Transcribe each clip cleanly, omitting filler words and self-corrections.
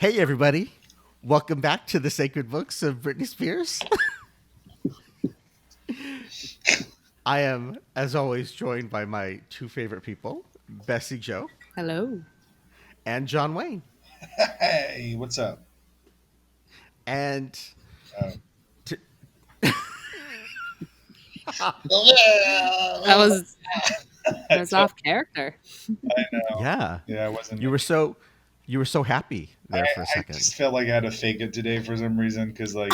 Hey, everybody. Welcome back to the Sacred Books of Britney Spears. I am, as always, joined by my two favorite people, Bessie Jo Hello. and John Wayne. Hey, what's up? And Uh, t- That was I that was off character. know. yeah, Yeah, I wasn't. you were so happy there for a I second. just felt like I had to fake it today for some reason because I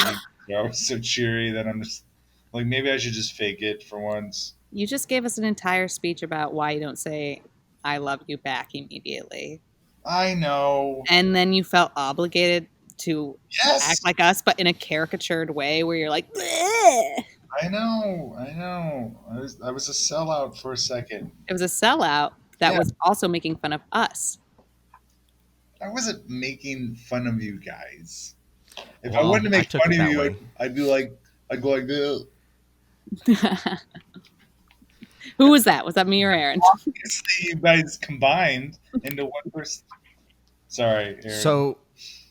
was so cheery that I'm just like maybe I should just fake it for once. You just gave us an entire speech about why you don't say I love you back immediately. I know. And then you felt obligated to Yes, act like us, but in a caricatured way where you're like, "Bleh." I know. I know. I was a sellout for a second. It was a sellout that Yeah, was also making fun of us. I wasn't making fun of you guys. If I Well, wanted to I make took fun it of that you, way. I'd be like, I'd go like, "Ugh." Who was that? Was that me or Aaron? Obviously, you guys combined into one person. Sorry, Aaron. So,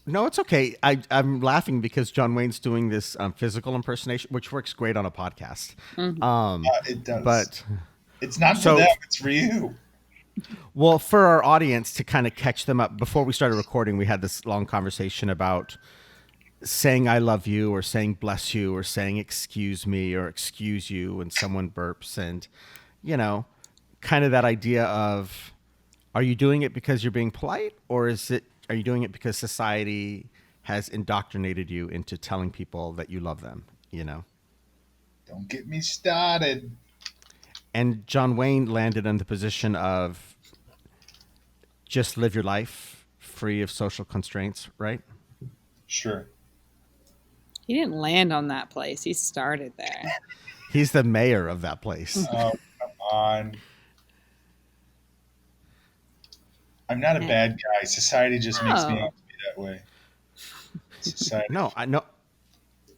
no, it's okay. I'm laughing because John Wayne's doing this physical impersonation, which works great on a podcast. Mhm. It does. But It's not for so them. It's for you. Well, for our audience to kind of catch them up, before we started recording, we had this long conversation about saying I love you or saying bless you or saying excuse me or excuse you when someone burps. And, you know, kind of that idea of are you doing it because you're being polite or are you doing it because society has indoctrinated you into telling people that you love them, you know? Don't get me started. And John Wayne landed in the position of just live your life free of social constraints, right? Sure. He didn't land on that place. He started there. He's the mayor of that place. Oh, come on. I'm not a bad guy. Society just makes me Oh. out to be that way. Society. No, I know.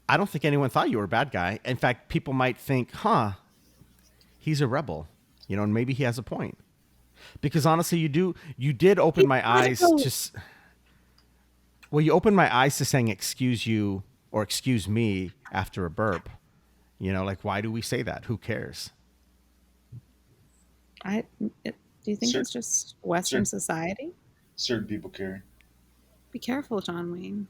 I don't think anyone thought you were a bad guy. In fact, people might think, "Huh, he's a rebel," and maybe he has a point. Because honestly, you did open my eyes to. Well, you opened my eyes to saying "excuse you" or "excuse me" after a burp. Like why do we say that? Who cares? Do you think Cer- it's just Western cer- society? certain people care. Be careful, John Wayne.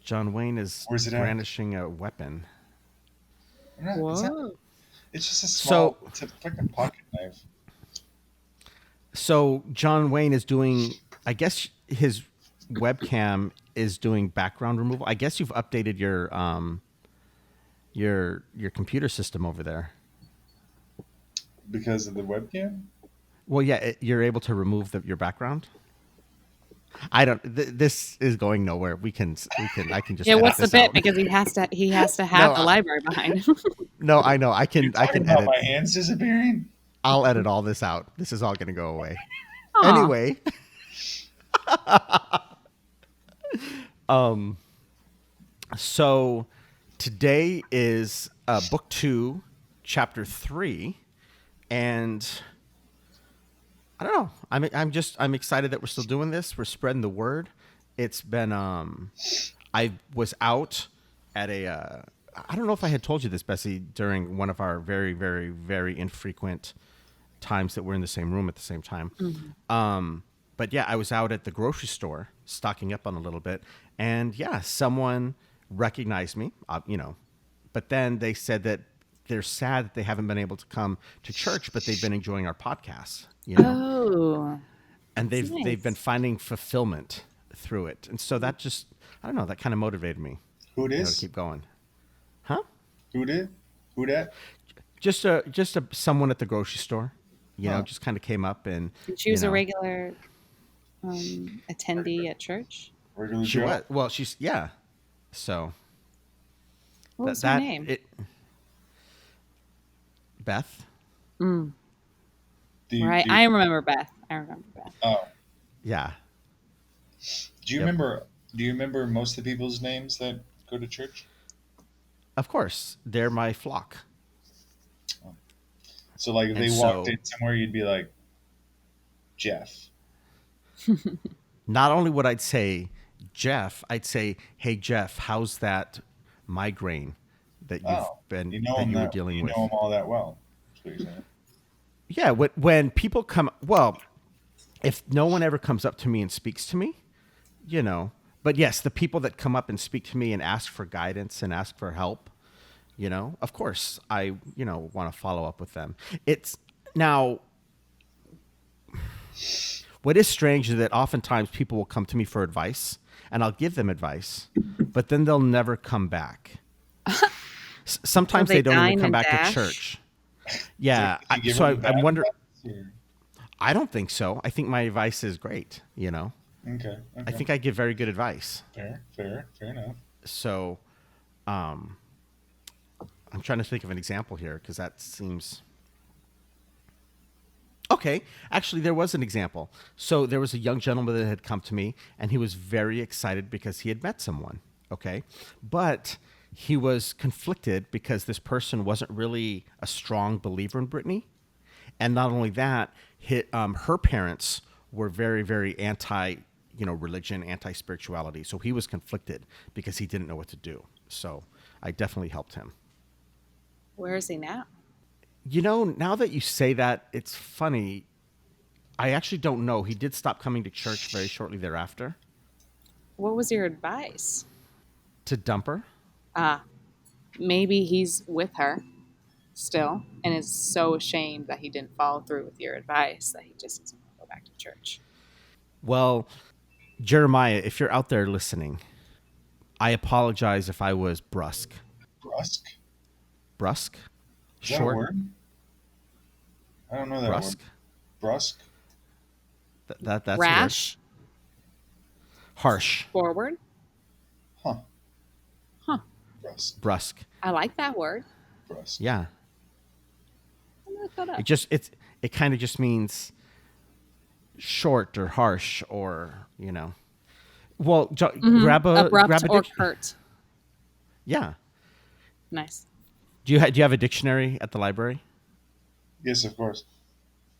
John Wayne is Where's it at? brandishing a weapon. Whoa. It's just a small. So, It's a fucking pocket knife. so John Wayne is doing. I guess his webcam is doing background removal. I guess you've updated your computer system over there. Because of the webcam? Well, yeah, you're able to remove your background. I don't. This is going nowhere. I can just. Yeah, edit what's the this bit? out. Because he has to have No, the library behind him. No, I know. I You're can. I talking can about edit. my hands disappearing? I'll edit all this out. This is all going to go away. Aw. Anyway, so today is book 2, chapter 3, and I don't know. I'm excited that we're still doing this. We're spreading the word. It's been I was out at a I don't know if I had told you this, Bessie, during one of our very, very, very infrequent times that we're in the same room at the same time. But yeah, I was out at the grocery store stocking up on a little bit, and yeah, someone recognized me, but then they said that they're sad that they haven't been able to come to church, but they've been enjoying our podcasts, Oh, and that's they've been nice. finding fulfillment through it, and so that just I don't know, that kind of motivated me, Who it to is? keep going. Huh? Who did? Who that? Just a someone at the grocery store, Huh. just kind of came up and Did she you was a know regular attendee at church? Regular she Joe? was well she's yeah so What that was her that name? it Beth. Mm. Do you, Right. do you, I remember Beth. I remember Beth. oh. Yeah. Do you Yep. remember most of the people's names that go to church? Of course, they're my flock. So like if And they walked so in somewhere you'd be like, Jeff. not only would I say Jeff, I'd say, "Hey Jeff, how's that migraine that Oh, you were dealing you know with?" him all that well. That's what you're saying. Yeah, when people come, well, if no one ever comes up to me and speaks to me, you know, but yes, the people that come up and speak to me and ask for guidance and ask for help, of course, I, want to follow up with them. It's now, what is strange is that oftentimes people will come to me for advice and I'll give them advice, but then they'll never come back. Will Sometimes they they don't even dine come and back to dash? church. So Yeah. can you give So him I'm bad wondering, advice? Or- I don't think so. I think my advice is great. Okay, I okay. think I give very good advice. Fair enough. So, um, I'm trying to think of an example here because that seems okay. Actually, there was an example. So there was a young gentleman that had come to me, and he was very excited because he had met someone. Okay, but he was conflicted because this person wasn't really a strong believer in Britney, and not only that, her parents were very, very anti, religion, anti spirituality. So he was conflicted because he didn't know what to do. So I definitely helped him. Where is he now? Now that you say that, it's funny. I actually don't know. He did stop coming to church very shortly thereafter. What was your advice? To dump her. Ah, maybe he's with her still and is so ashamed that he didn't follow through with your advice that he just doesn't want to go back to church. Well, Jeremiah, if you're out there listening, I apologize if I was brusque. Brusque? Brusque? Is that a Short? word? I don't know that word. Brusque? Brusque? That's a word. Rash? Harsh. Forward? Huh. Huh. Brusque. Brusque. I like that word. Brusque. Yeah. I'm gonna look that up. It kind of just means short or harsh or Well, Abrupt grab a or curt. Yeah. Nice. Do you have a dictionary at the library? Yes, of course.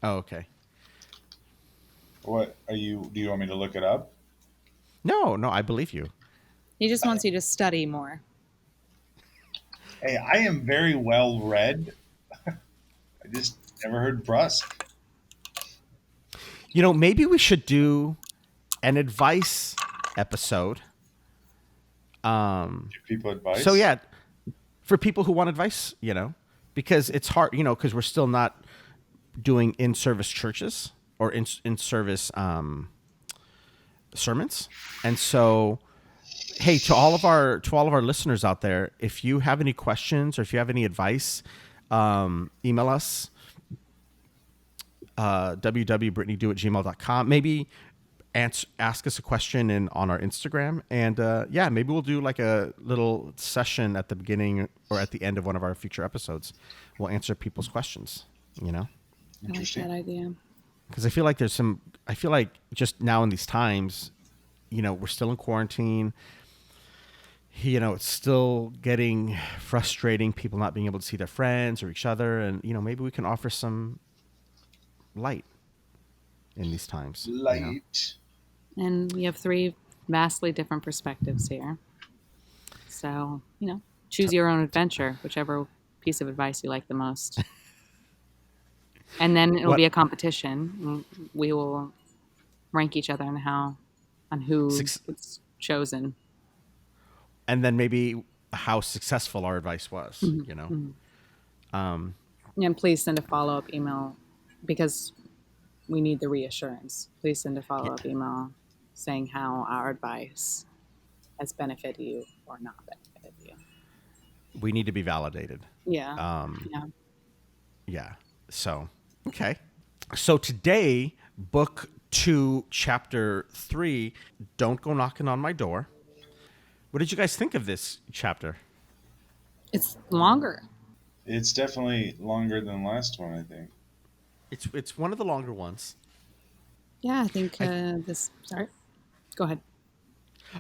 Oh, okay. What are you? Do you want me to look it up? No, I believe you. He just wants you to study more. Hey, I am very well read. I just never heard brusque. Maybe we should do an advice episode. Give people So advice. yeah, for people who want advice, because it's hard, because we're still not doing in-service churches or in-service sermons, and so hey, to all of our listeners out there, if you have any questions or if you have any advice, email us www.britneydo@gmail.com. Maybe ask us a question on our Instagram, and yeah, maybe we'll do like a little session at the beginning or at the end of one of our future episodes. We'll answer people's questions. I like Interesting. that idea. Because I feel like just now in these times, we're still in quarantine. It's still getting frustrating, people not being able to see their friends or each other, and maybe we can offer some light in these times. Light. And we have three vastly different perspectives here. So, choose your own adventure, whichever piece of advice you like the most. And then it'll What be a competition. We will rank each other on who gets chosen. and then maybe how successful our advice was. And please send a follow-up email because we need the reassurance. Please send a follow-up email saying how our advice has benefited you or not benefited you. We need to be validated. Yeah. Yeah. Yeah. So, okay. So today, book 2, chapter 3, Don't Go Knocking on My Door. What did you guys think of this chapter? It's longer. It's definitely longer than the last one, I think. It's one of the longer ones. Yeah, I think sorry. Go ahead.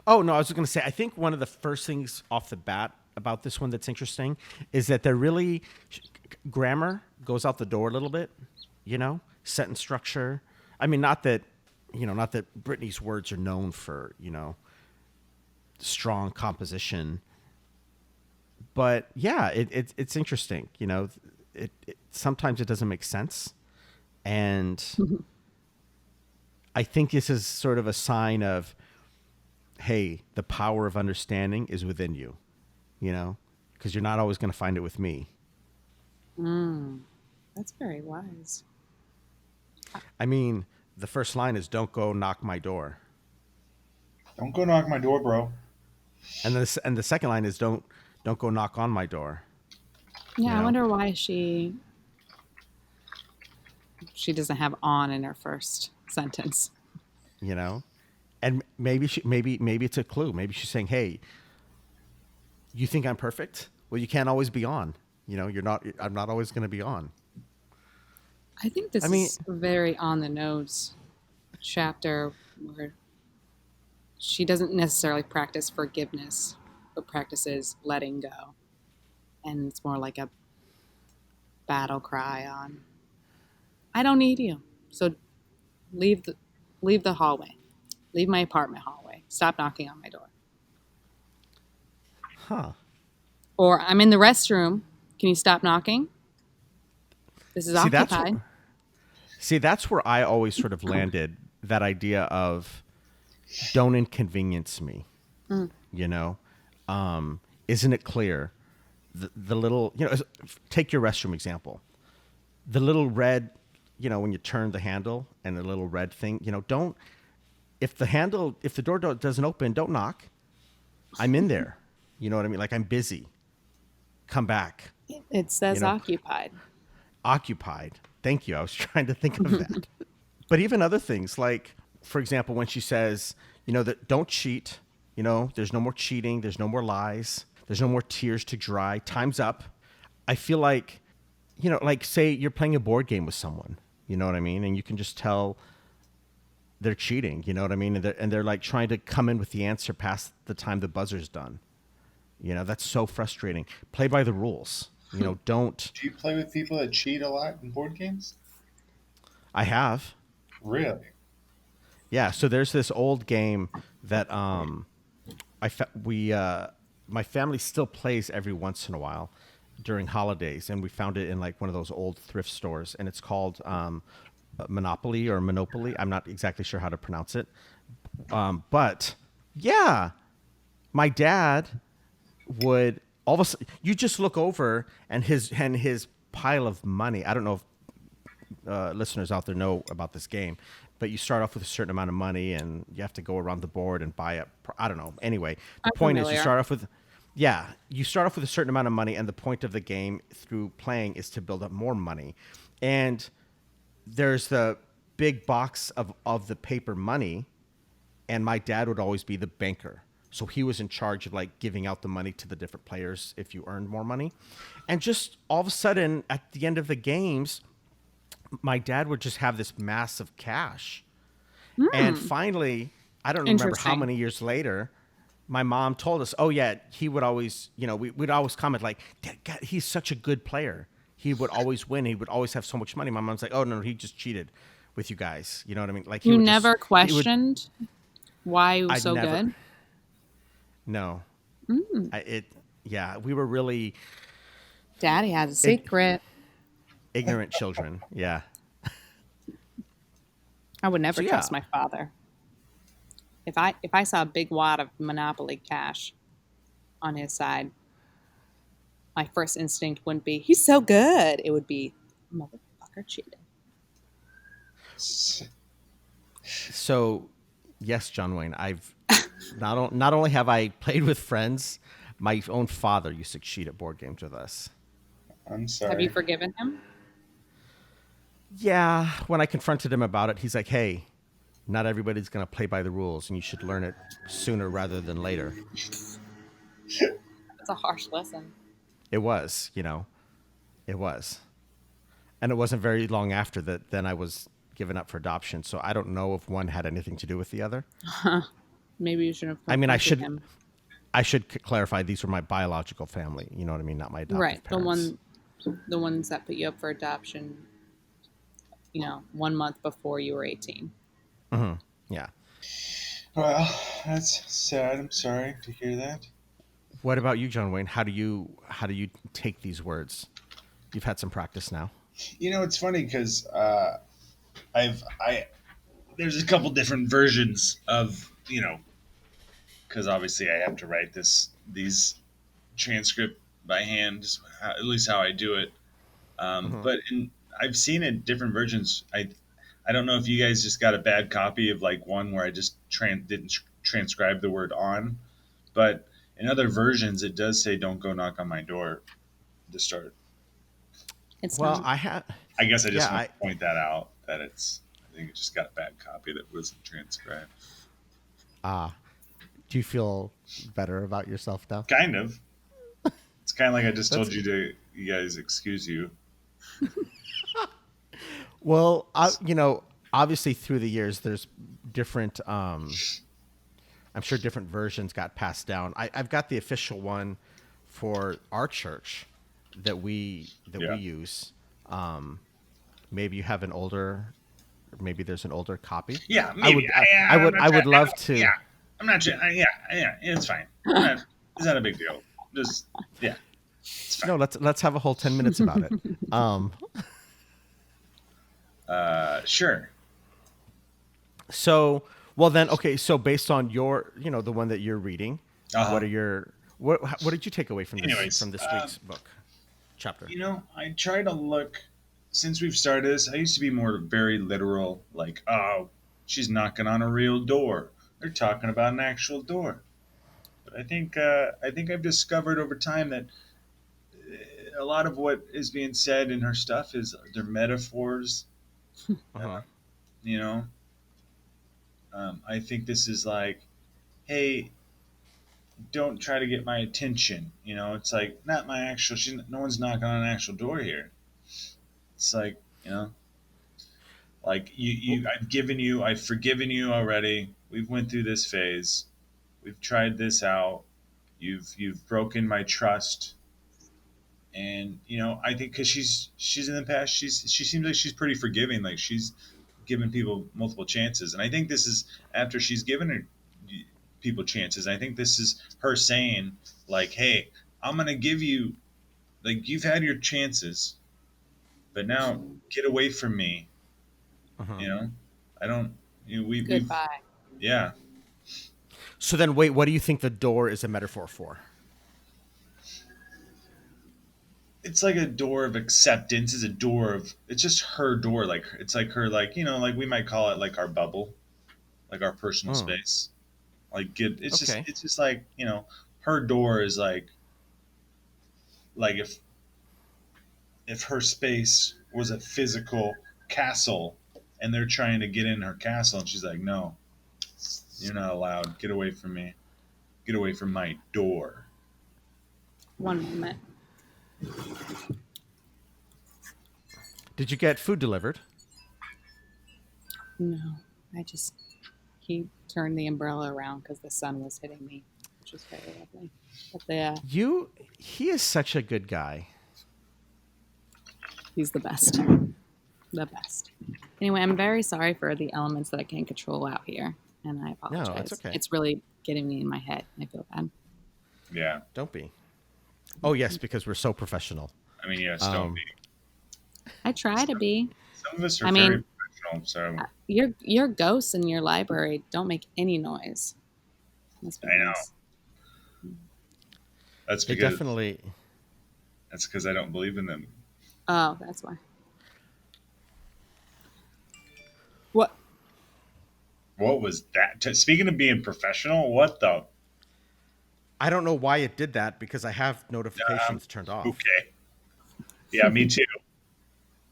Oh, no, I was going to say, I think one of the first things off the bat about this one that's interesting is that they're really, grammar goes out the door a little bit, sentence structure. I mean, not that Britney's words are known for, strong composition. But yeah, it's interesting. Sometimes it doesn't make sense, and I think this is sort of a sign of, hey, the power of understanding is within you. Because you're not always going to find it with me. That's very wise. I mean, the first line is "Don't go knock my door," Don't go knock my door, bro. and the second line is "Don't go knock on my door." Yeah, You I know, wonder why she doesn't have "on" in her first sentence. you know, and maybe it's a clue. Maybe she's saying, "Hey, you think I'm perfect? Well, you can't always be on. You're not. I'm not always going to be on." I think this I mean, is a very on the nose chapter where she doesn't necessarily practice forgiveness, but practices letting go. And it's more like a battle cry on, I don't need you. So leave the hallway. Leave my apartment hallway. Stop knocking on my door. huh? Or I'm in the restroom. Can you stop knocking? This is See, that's occupied. that's where I always sort of landed that idea of don't inconvenience me. You know, isn't it clear? The little, take your restroom example. The little red, when you turn the handle and the little red thing, don't, if the door doesn't open, don't knock. I'm in there. You know what I mean? Like, I'm busy. Come back. It says You know, occupied. Occupied. Thank you. I was trying to think of that. But even other things, like, for example, when she says, that don't cheat, there's no more cheating, there's no more lies, there's no more tears to dry, time's up. I feel like, like, say you're playing a board game with someone, you know what I mean? And you can just tell they're cheating, you know what I mean? And they're like trying to come in with the answer past the time the buzzer's done. That's so frustrating. Play by the rules. Don't. Do you play with people that cheat a lot in board games? I have. Really? Yeah, so there's this old game that my family still plays every once in a while during holidays, and we found it in like one of those old thrift stores, and it's called Monopoly or Monopoly. I'm not exactly sure how to pronounce it, but yeah, my dad would all of a sudden, you just look over and his pile of money. I don't know if listeners out there know about this game, but you start off with a certain amount of money and you have to go around the board and buy it. I don't know. Anyway, the point is you start off with a certain amount of money, and the point of the game through playing is to build up more money. And there's the big box of the paper money, and my dad would always be the banker. So he was in charge of like giving out the money to the different players if you earned more money. And just all of a sudden at the end of the games, my dad would just have this massive cash. And finally, I don't remember how many years later, my mom told us, oh yeah, he would always, we'd always comment like, God, he's such a good player. He would always win. He would always have so much money. My mom's like, oh no, he just cheated with you guys. You know what I mean? Like, you never questioned why he was so good? No. We were really Daddy has a secret. ignorant children. Yeah. I would never trust my father. If I saw a big wad of Monopoly cash on his side, my first instinct wouldn't be, he's so good. It would be, motherfucker cheated. So, yes, John Wayne, I've not only have I played with friends, my own father used to cheat at board games with us. I'm sorry. Have you forgiven him? Yeah, when I confronted him about it, he's like, hey, not everybody's going to play by the rules, and you should learn it sooner rather than later. That's a harsh lesson. It was, it was. And it wasn't very long after that, then I was given up for adoption. So I don't know if one had anything to do with the other. Maybe you should have. I mean, I should him. clarify these were my biological family. You know what I mean? Not my adoptive parents. The ones that put you up for adoption, 1 month before you were 18. Mm-hmm. Yeah. Well, that's sad. I'm sorry to hear that. What about you, John Wayne? How do you take these words? You've had some practice now. It's funny because I there's a couple different versions of because obviously I have to write these transcript by hand, at least how I do it. Hmm. But I've seen it different versions. I don't know if you guys just got a bad copy of like one where I just didn't transcribe the word on, but in other versions it does say "Don't go knock on my door" to start. It's Well, not. I had, I guess I yeah, just want to point that out that I think it just got a bad copy that wasn't transcribed. do you feel better about yourself now? Kind of. It's kind of like I just That's told you guys excuse you. well, obviously through the years, there's different. I'm sure different versions got passed down. I've got the official one for our church that we Yeah. use. Um, maybe you have an older, maybe there's an older copy. Yeah, I maybe. would, I, I I'm would, not I trying. would I love don't, to. yeah, I'm not. Yeah, yeah, it's fine. I'm not. It's not a big deal. Just yeah, it's fine. No, let's have a whole 10 minutes about it. Um, Sure. so well then, okay. So based on the one that you're reading, Uh what huh. are your what did you take away from this Anyways, week's book chapter? I try to look. Since we've started this, I used to be more very literal, like, oh, she's knocking on a real door. They're talking about an actual door. But I think I've discovered over time that a lot of what is being said in her stuff is they're metaphors. Uh-huh. You know, I think this is like, hey, don't try to get my attention. It's like not my actual. No one's knocking on an actual door here. It's like like Well, I've forgiven you already. We've went through this phase. We've tried this out. You've broken my trust, and I think because she's in the past, she seems like she's pretty forgiving. Like she's given people multiple chances, and I think this is after she's given her people chances. I think this is her saying like, "Hey, I'm gonna give you like you've had your chances, but now get away from me." uh-huh. You know, I don't. We've Goodbye. yeah. So then, wait, what do you think the door is a metaphor for? It's like a door of acceptance. It's a door of. It's just her door. Like it's like her. Like like we might call it like our bubble, like our personal Mm, space. Like get. It's just. okay. It's just like her door is like if her space was a physical castle, and they're trying to get in her castle, and she's like, no, you're not allowed. Get away from me. Get away from my door. One moment. Did you get food delivered? No, he turned the umbrella around because the sun was hitting me, which was very lovely. But He is such a good guy. he's the best. The best. Anyway, I'm very sorry for the elements that I can't control out here, and I No, that's apologize. okay. It's really getting me in my head. I feel bad. Yeah. Don't be. Oh yes, because we're so professional. I mean, yes, don't Um, be. I try to be. Some of us are I very mean, professional, so your ghosts in your library don't make any noise. Must be I know. nice. That's they because definitely. I don't believe in them. Oh, that's why. What? What was that? Speaking of being professional, what the? I don't know why it did that because I have Um, notifications turned off. okay. Yeah, me too.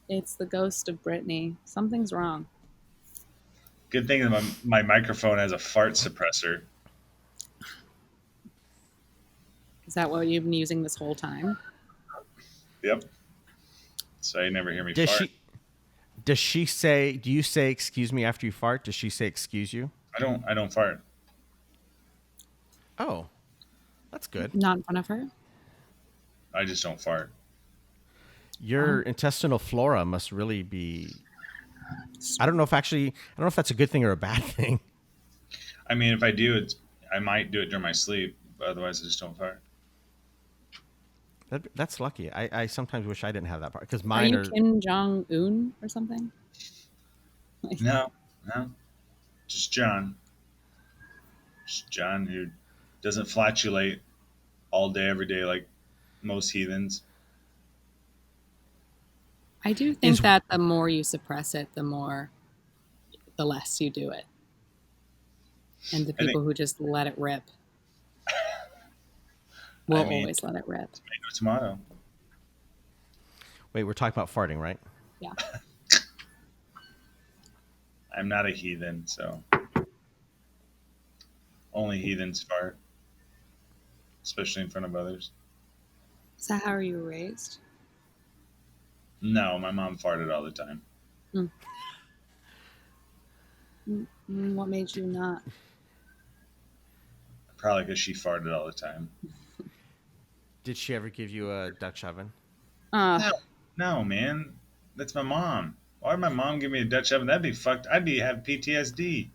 It's the ghost of Britney. Something's wrong. Good thing that my microphone has a fart suppressor. Is that what you've been using this whole time? Yep. So you never hear me Does fart. she? Does she say? Do you say excuse me after you fart? Does she say excuse you? I don't fart. Oh, that's good. Not in front of her? I just don't fart. Your Wow. intestinal flora must really be. I don't know if that's a good thing or a bad thing. I mean, if I do, I might do it during my sleep. But otherwise, I just don't fart. That's lucky. I sometimes wish I didn't have that part because Are mine you are. Kim Jong Un or something? No, no, just John. Just John who doesn't flatulate all day, every day like most heathens. I do think Is that the more you suppress it, the less you do it. And the I think. people who just let it rip I will mean, always let it rip. tomato. Wait, we're talking about farting, right? Yeah. I'm not a heathen, so only heathens fart, especially in front of others. Is that how you were raised? No, my mom farted all the time. Mm. What made you not? Probably because she farted all the time. Did she ever give you a Dutch oven? Uh, No, no, man, that's my mom. Why would my mom give me a Dutch oven? That'd be fucked. I'd be have PTSD.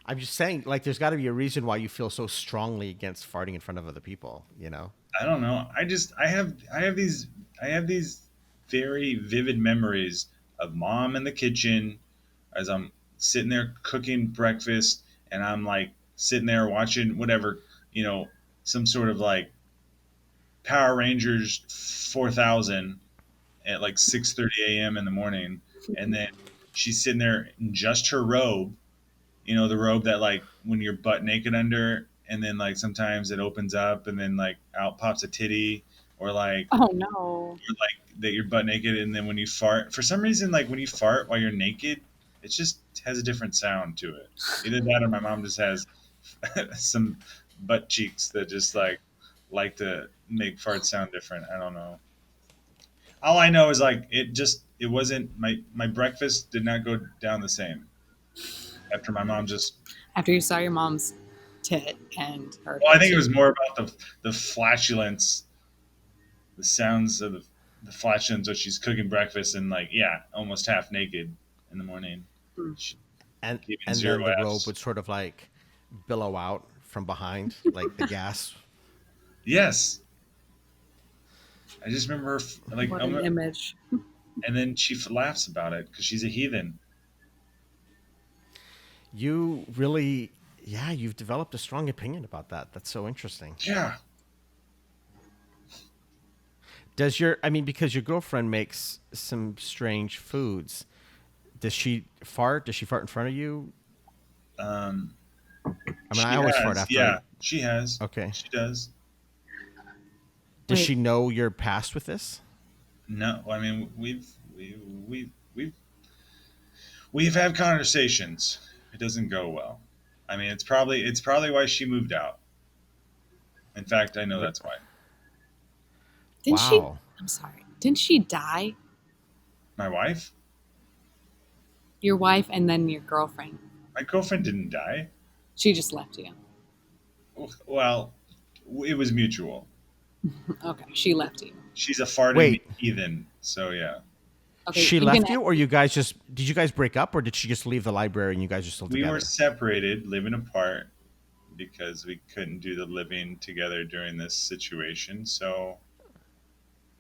I'm just saying, like, there's got to be a reason why you feel so strongly against farting in front of other people. You know? I don't know. I have these very vivid memories of mom in the kitchen as I'm sitting there cooking breakfast and I'm like sitting there watching whatever, you know, some sort of like Power Rangers 4000 at like 6:30 a.m. in the morning, and then she's sitting there in just her robe, the robe that like when you're butt naked under, and then like sometimes it opens up and then like out pops a titty, or like oh no. that you're butt naked, and then when you fart, for some reason, like when you fart while you're naked, it just has a different sound to it. Either that or my mom just has some butt cheeks that just like to make farts sound different. I don't know. All I know is like it wasn't my breakfast did not go down the same after my mom just. After you saw your mom's tit and heard Well, her I think it was cheek. more about the flatulence, the sounds of the flatulence when she's cooking breakfast and like yeah, almost half naked in the morning. Hmm. She And gave me and zero then the robe F's. would sort of like billow out from behind, like the gas. Yes, I just remember her like, What an image. and then she laughs about it because she's a heathen. You really, yeah, you've developed a strong opinion about that. That's so interesting. Yeah, I mean, because your girlfriend makes some strange foods. Does she fart? Does she fart in front of you? um, I mean, she I always fart has. after Yeah, I. she has. Okay. She does. Does Wait, she know you're past with this? No, I mean we've had conversations. It doesn't go well. I mean, it's probably why she moved out. In fact, I know What? that's why. didn't she? Wow. I'm sorry. Didn't she die? My wife, Your wife and then your girlfriend. my girlfriend didn't die. She just left you. Well, it was mutual. Okay, she left you. She's a farting Wait, heathen, so yeah. Okay, she you can. left you, or you guys just did you guys break up, or did she just leave the library and you guys are still We were together? separated, living apart because we couldn't do the living together during this situation. So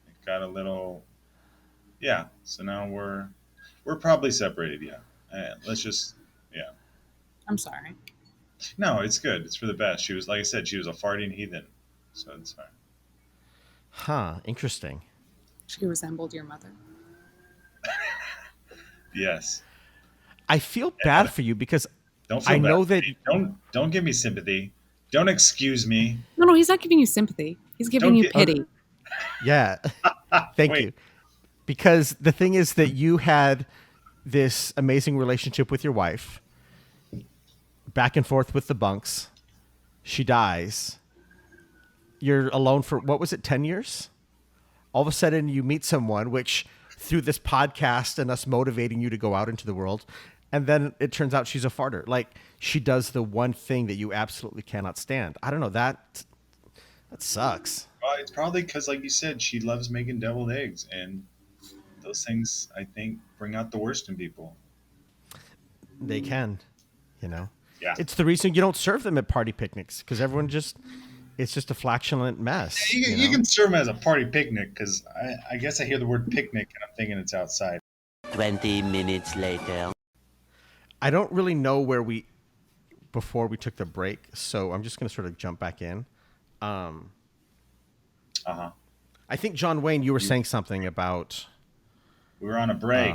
it got a little, yeah. So now we're probably separated. Yeah. Let's just, yeah. I'm sorry. No, it's good. It's for the best. She was, like I said, she was a farting heathen, so it's fine. Huh. Interesting. She resembled your mother. Yes. I feel And bad for you because don't I feel bad know for that. me. Don't give me sympathy. Don't excuse me. No, he's not giving you sympathy. He's giving Don't you get. pity. Yeah. Thank Wait. you. Because the thing is that you had this amazing relationship with your wife, back and forth with the bunks. She dies. You're alone for what was it, 10 years? All of a sudden, you meet someone, which through this podcast and us motivating you to go out into the world, and then it turns out she's a farter. Like she does the one thing that you absolutely cannot stand. I don't know that sucks. Well, it's probably because, like you said, she loves making deviled eggs, and those things I think bring out the worst in people. They can, you know. Yeah. It's the reason you don't serve them at party picnics because everyone it's just a flatulent mess. You can serve them as a party picnic because I guess I hear the word picnic and I'm thinking it's outside. 20 minutes later. I don't really know before we took the break, so I'm just going to sort of jump back in. Uh-huh. I think, John Wayne, you were saying something about... We were on a break.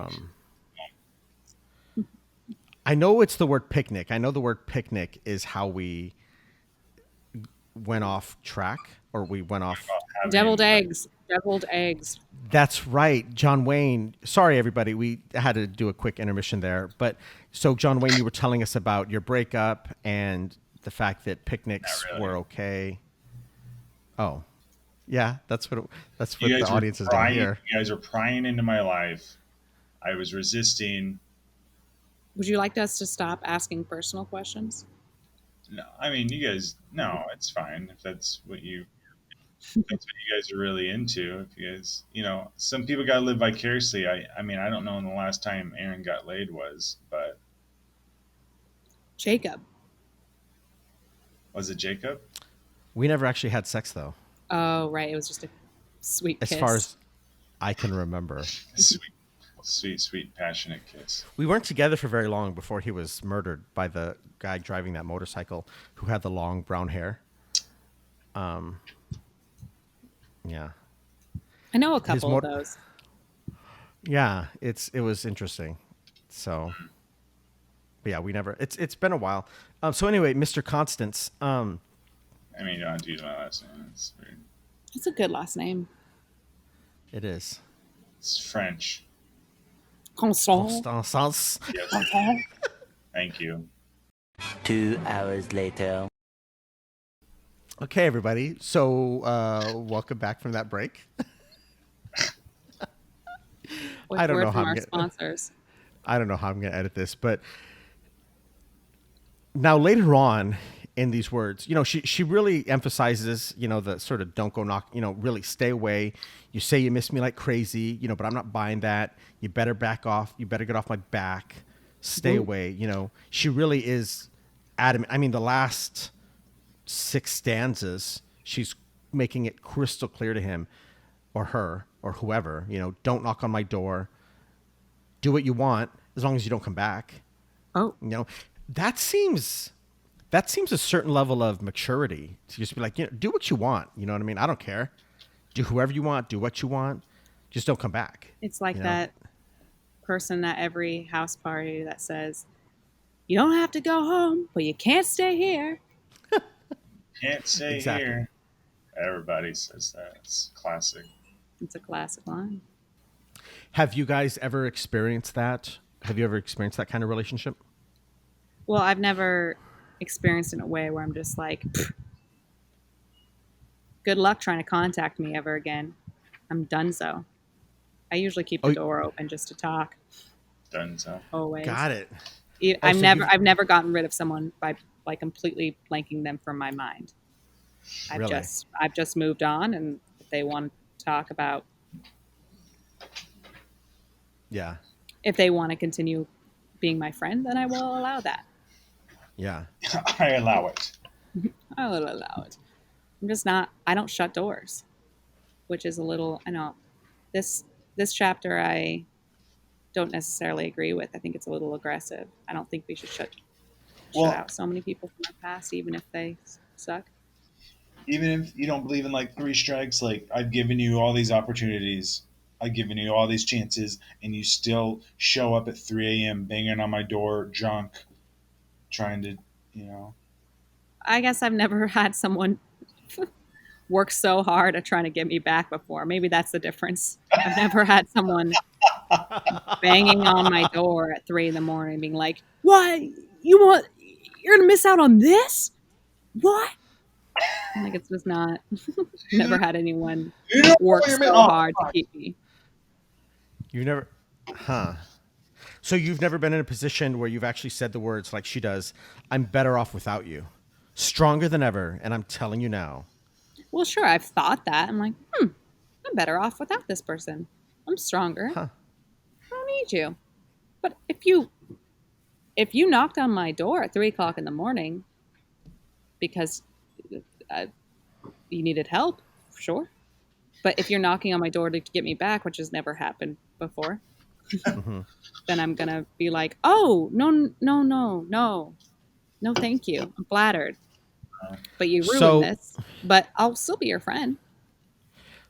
I know it's the word picnic. I know the word picnic is how we went off track, or we went off... Deviled eggs. That's right, John Wayne. Sorry, everybody. We had to do a quick intermission there. But so, John Wayne, you were telling us about your breakup and the fact that picnics were okay. Oh, yeah, that's what the audience is doing here. You guys are prying into my life. I was resisting. Would you like us to stop asking personal questions? No, I mean, you guys. No, it's fine if that's what you guys are really into. If you guys, some people got to live vicariously. I mean, I don't know when the last time Aaron got laid was, but Jacob. Was it Jacob? We never actually had sex, though. Oh, right. It was just a sweet kiss. As far as I can remember. Sweet, passionate kiss. We weren't together for very long before he was murdered by the guy driving that motorcycle who had the long brown hair. Yeah. I know a couple of those. Yeah, it was interesting. So, but yeah, we never. It's been a while. So anyway, Mr. Constance. I mean, you don't have to use my last name. It's weird. It's a good last name. It is. It's French. Constance. Yes. Thank you. 2 hours later. Okay, everybody. So, welcome back from that break. I don't know how our sponsors. I don't know how I'm going to edit this, but now later on in these words, she really emphasizes, the sort of don't go knock, really stay away. You say you miss me like crazy, but I'm not buying that. You better back off. You better get off my back. Stay away. She really is adamant. I mean, the last 6 stanzas, she's making it crystal clear to him or her or whoever, don't knock on my door. Do what you want as long as you don't come back. Oh, that seems a certain level of maturity to just be like, do what you want. You know what I mean? I don't care. Do whoever you want, do what you want. Just don't come back. It's like that person at every house party that says, you don't have to go home, but you can't stay here. Can't stay here. Everybody says that. It's classic. It's a classic line. Have you guys ever experienced that? Have you ever experienced that kind of relationship? Well, I've never experienced in a way where I'm just like, good luck trying to contact me ever again. I'm donezo. I usually keep the door open just to talk. Donezo. Always. Got it. I've never gotten rid of someone by completely blanking them from my mind. I've just moved on, and if they want to talk about, if they want to continue being my friend, then I will allow that. Yeah. I allow it. I will allow it. I'm just not. I don't shut doors, which is a little. I know this chapter I don't necessarily agree with. I think it's a little aggressive. I don't think we should shut out so many people from our past, even if they suck. Even if you don't believe in like 3 strikes, like I've given you all these opportunities, I've given you all these chances, and you still show up at 3 a.m. banging on my door, drunk, trying to, I guess I've never had someone work so hard at trying to get me back before. Maybe that's the difference. I've never had someone banging on my door at 3 a.m. being like, "What? You're gonna miss out on this? What?" Like, it's just not. Never had anyone work so hard to keep me. You never, So you've never been in a position where you've actually said the words like she does, "I'm better off without you. Stronger than ever, and I'm telling you now." Well, sure, I've thought that. I'm like, I'm better off without this person. I'm stronger. I don't need you. But if you If you knocked on my door at 3 o'clock in the morning because uh, you needed help, sure. But if you're knocking on my door to get me back, which has never happened before, Hmm. then I'm gonna be like, oh, no, thank you. I'm flattered, but you ruined So, this. But I'll still be your friend.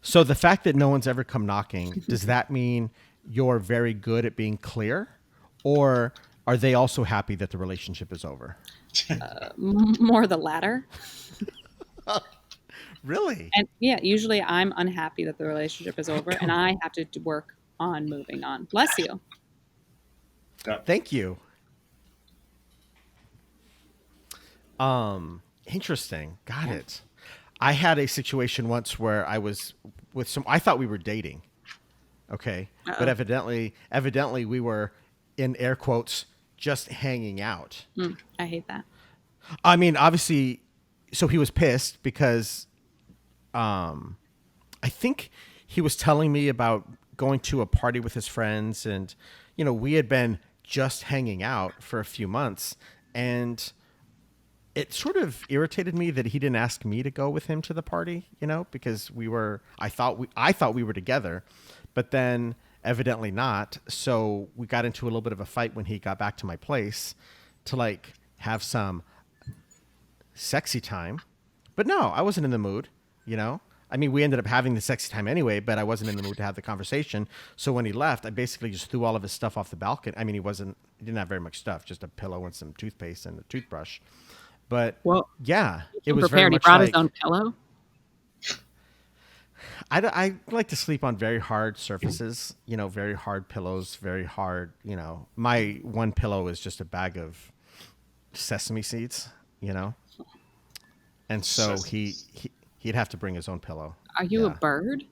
so the fact that no one's ever come knocking, does that mean you're very good at being clear, or are they also happy that the relationship is over? More the latter. Really? And yeah, usually I'm unhappy that the relationship is over, and I have to work on moving on. Bless you. Yeah. Thank you. Interesting. Got Yeah. it. I had a situation once where I was with I thought we were dating. Okay. But Uh-oh. evidently we were, in air quotes, just hanging out. I hate that. I mean, obviously, so he was pissed because I think he was telling me about going to a party with his friends, and we had been just hanging out for a few months, and it sort of irritated me that he didn't ask me to go with him to the party, because I thought we were together, but then evidently not. So we got into a little bit of a fight when he got back to my place to like have some sexy time. But no, I wasn't in the mood. I mean, we ended up having the sexy time anyway, but I wasn't in the mood to have the conversation. So when he left, I basically just threw all of his stuff off the balcony. I mean, he didn't have very much stuff, just a pillow and some toothpaste and a toothbrush. But Well, yeah, it he was very prepared. He much brought his like own pillow. I like to sleep on very hard surfaces, very hard pillows, very hard, my one pillow is just a bag of sesame seeds. And so he'd have to bring his own pillow. Are you a Yeah. bird?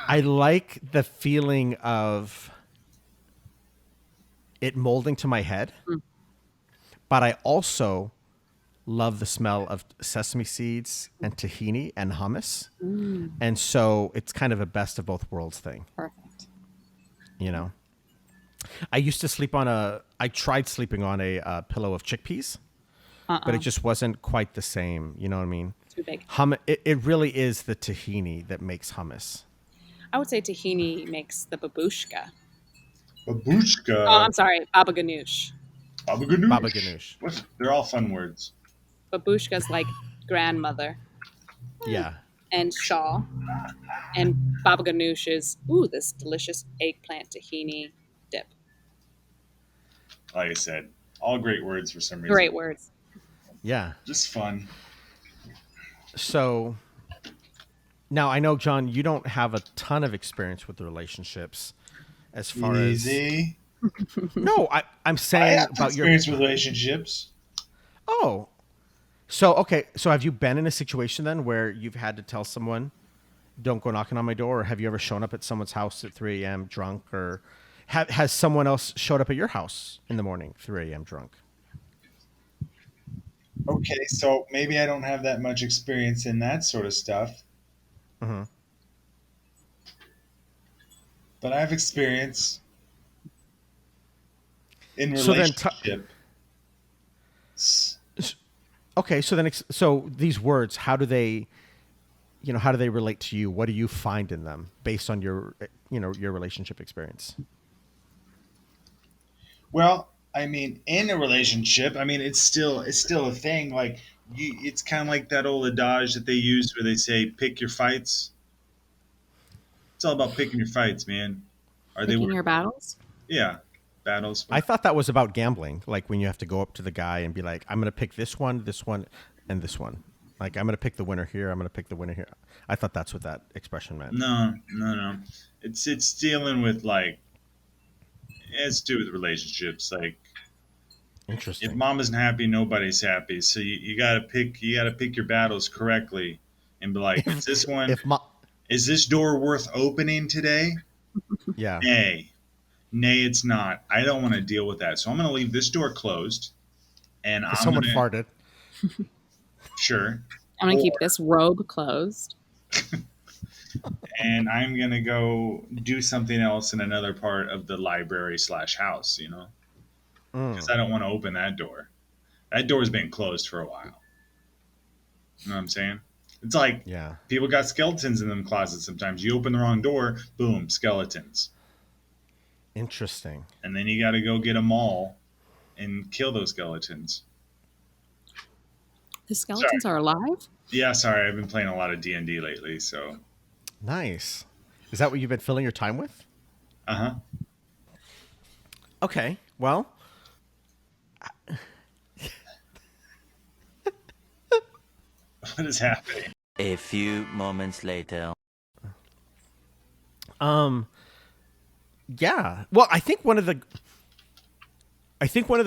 I like the feeling of it molding to my head, but I also love the smell of sesame seeds and tahini and hummus. And so it's kind of a best of both worlds thing, Perfect. you know? I tried sleeping on a pillow of chickpeas, but it just wasn't quite the same. You know what I mean? Too big. It really is the tahini that makes hummus. I would say tahini makes the babushka. Babushka. Oh, I'm sorry, baba ganoush. Baba ganoush. Baba ganoush. They're all fun words. Babushka's like grandmother Yeah. and shawl, and baba ganoush is this delicious eggplant tahini dip. Like I said, all great words for some reason. Great words. Yeah. Just fun. So now I know, John, you don't have a ton of experience with the relationships as far Easy. as. No, I'm I saying have about your. experience with relationships. Oh. So, okay. So have you been in a situation then where you've had to tell someone, don't go knocking on my door? Or have you ever shown up at someone's house at 3 a.m. drunk? Or has someone else showed up at your house in the morning, 3 a.m. drunk? Okay, so maybe I don't have that much experience in that sort of stuff, Mm-hmm. but I have experience in So then relationship. Okay, so then, so these words, how do they relate to you? What do you find in them based on your relationship experience? Well, I mean, in a relationship, I mean, it's still a thing. Like it's kind of like that old adage that they use where they say, "Pick your fights." It's all about picking your fights, man. Are they Picking worth? your battles. Yeah, battles. I thought that was about gambling, like when you have to go up to the guy and be like, I'm going to pick this one, and this one. Like, I'm going to pick the winner here, I'm going to pick the winner here. I thought that's what that expression meant. No. It's dealing with like it's to do with relationships. Like if Interesting. mom isn't happy, nobody's happy. So you gotta pick your battles correctly and be like, is this one If my, is this door worth opening today? yeah, Nay, it's not. I don't want to deal with that. So I'm gonna leave this door closed and because I'm someone gonna farted. sure. I'm gonna keep Or- this robe closed. and I'm gonna go do something else in another part of the library/house, you know? because I don't want to open that door. That door's been closed for a while. You know what I'm saying? It's like Yeah. people got skeletons in them closets sometimes. You open the wrong door, boom, skeletons. Interesting. And then you got to go get a maul and kill those skeletons. The skeletons are alive? Yeah, sorry, I've been playing a lot of D&D lately, so. Nice. Is that what you've been filling your time with? Uh-huh. Okay. Well, What is happening? A few moments later. yeah. Well, I think one of the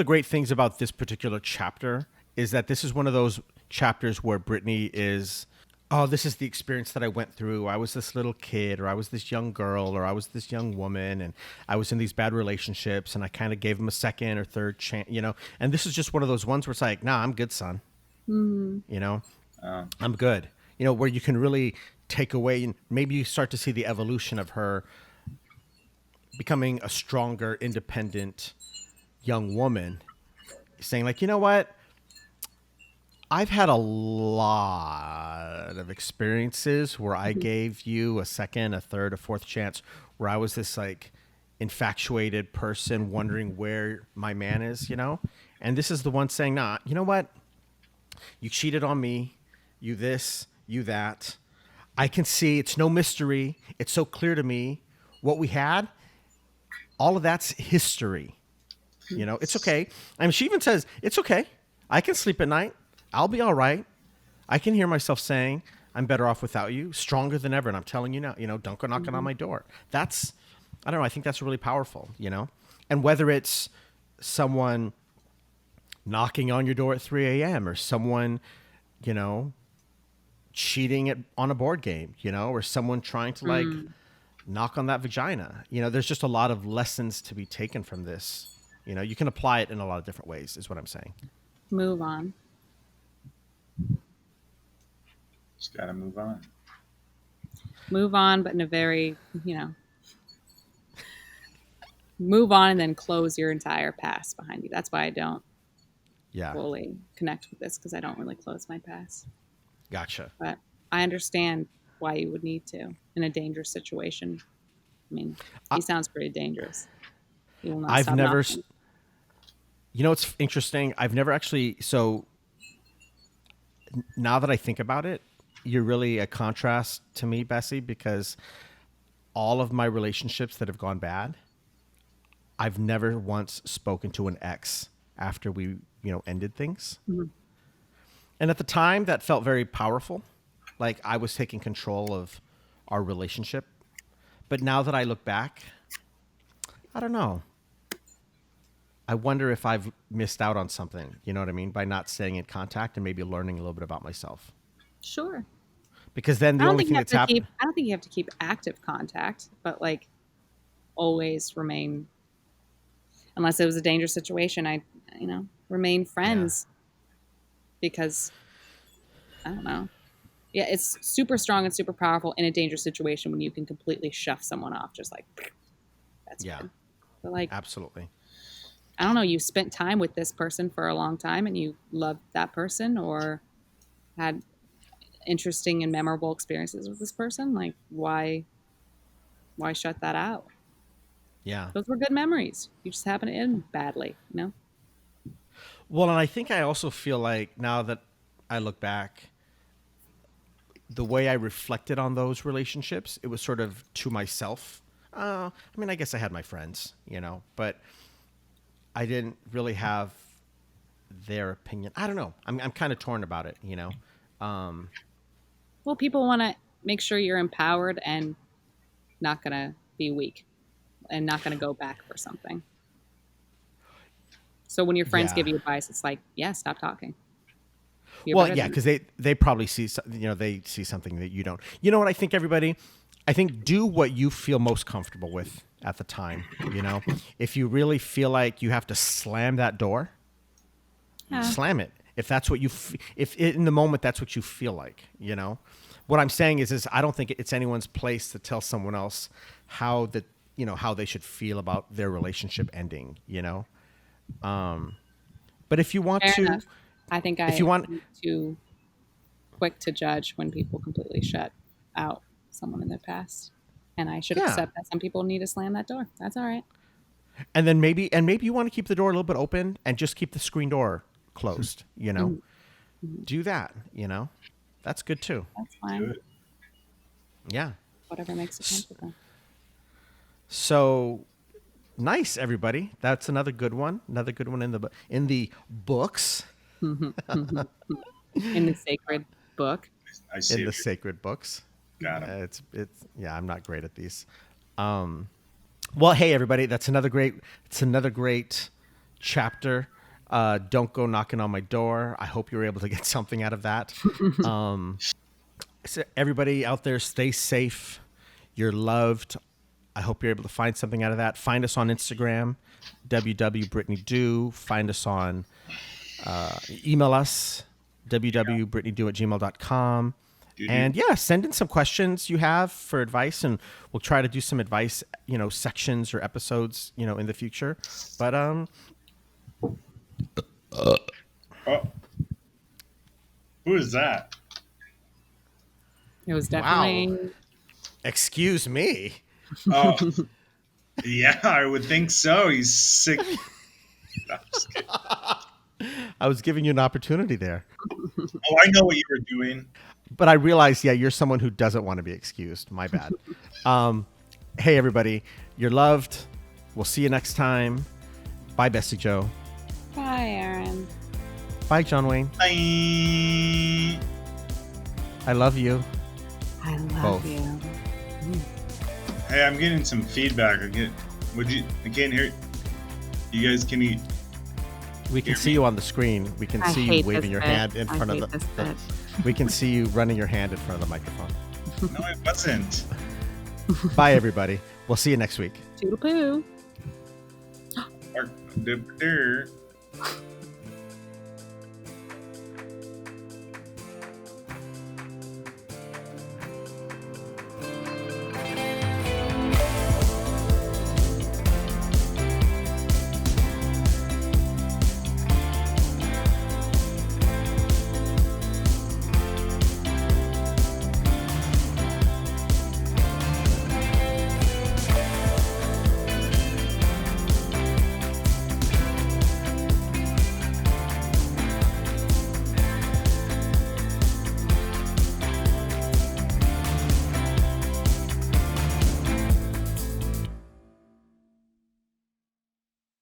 great things about this particular chapter is that this is one of those chapters where Britney is, oh, this is the experience that I went through. I was this little kid, or I was this young girl, or I was this young woman, and I was in these bad relationships, and I kind of gave them a second or third chance, you know. And this is just one of those ones where it's like, nah, I'm good, son. You know, I'm good. You know, where you can really take away, and maybe you start to see the evolution of her becoming a stronger, independent young woman, saying like, you know what? I've had a lot of experiences where I gave you a second, a third, a fourth chance, where I was this like infatuated person wondering where my man is, you know? And this is the one saying, nah, you know what? You cheated on me. You this, you that. I can see it's no mystery. It's so clear to me what we had. All of that's history. You know, it's okay. I mean, she even says, it's okay. I can sleep at night. I'll be all right. I can hear myself saying, I'm better off without you, stronger than ever. And I'm telling you now, you know, don't go knocking on my door. That's, I don't know. I think that's really powerful, you know? And whether it's someone knocking on your door at 3 a.m. or someone, you know, cheating on a board game, you know, or someone trying to like knock on that vagina, you know, there's just a lot of lessons to be taken from this. You know, you can apply it in a lot of different ways, is what I'm saying. Move on. Just got to move on. Move on, but in a very, you know, move on and then close your entire past behind you. That's why I don't fully connect with this, because I don't really close my past. Gotcha. But I understand why you would need to in a dangerous situation. I mean, he sounds pretty dangerous. He will not I've stop never, knocking. you know, it's interesting. I've never actually, so now that I think about it, you're really a contrast to me, Bessie, because all of my relationships that have gone bad, I've never once spoken to an ex after we, you know, ended things. Mm-hmm. And at the time that felt very powerful. Like I was taking control of our relationship. But now that I look back, I don't know. I wonder if I've missed out on something, you know what I mean? By not staying in contact and maybe learning a little bit about myself. Sure. Because then the only thing that's happened. I don't think you have to keep active contact, but like always remain, unless it was a dangerous situation, remain friends. Yeah. Because I don't know. Yeah, it's super strong and super powerful in a dangerous situation when you can completely shove someone off, just like that's good. But like absolutely. I don't know, you spent time with this person for a long time and you loved that person or had interesting and memorable experiences with this person. Like why shut that out? Yeah. Those were good memories. You just happen to end badly, you know? Well, and I think I also feel like now that I look back, the way I reflected on those relationships, it was sort of to myself. I mean, I guess I had my friends, you know, but I didn't really have their opinion. I don't know. I'm kind of torn about it, you know. Well, people want to make sure you're empowered and not going to be weak and not going to go back for something. So when your friends give you advice, it's like, yeah, stop talking. Well, yeah, because they probably see, you know, they see something that you don't. You know what I think, everybody? I think do what you feel most comfortable with at the time, you know? If you really feel like you have to slam that door, slam it. If that's what if in the moment that's what you feel like, you know? What I'm saying is I don't think it's anyone's place to tell someone else how they should feel about their relationship ending, you know? But if you want Fair to, enough. I think if you want, I'm too quick to judge when people completely shut out someone in their past. And I should yeah, accept that some people need to slam that door. That's all right. and then maybe you want to keep the door a little bit open and just keep the screen door closed. Mhm. Do that. That's good too. That's Do fine. it. Yeah. Whatever makes you comfortable. So nice, everybody. That's another good one. Another good one in the books, In the sacred book. I see in the if you sacred books. got him. It's yeah. I'm not great at these. Well, hey everybody, that's another great chapter. Don't go knocking on my door. I hope you're able to get something out of that. So everybody out there, stay safe. You're loved. I hope you're able to find something out of that. Find us on Instagram, www.britneydo. Find us on email us, www.britneydo@gmail.com. And yeah, send in some questions you have for advice, and we'll try to do some advice, sections or episodes, in the future. But Oh, who is that? It was definitely excuse me. Oh, yeah, I would think so. He's sick. No, I'm just kidding. I was giving you an opportunity there, Oh, I know what you were doing. but I realized, yeah, you're someone who doesn't want to be excused. My bad. Hey, everybody, you're loved. We'll see you next time. Bye, Bessie Jo. Bye, Aaron. Bye, John Wayne. Bye. I love you. I love Both. you. Hey, I'm getting some feedback. I can't hear. You guys can eat. We can see you on the screen. We can I see you hate waving this your bit. hand in I front hate of this the. bit. We can see you running your hand in front of the microphone. No, it wasn't. Bye, everybody. We'll see you next week. Toodle poo. Or-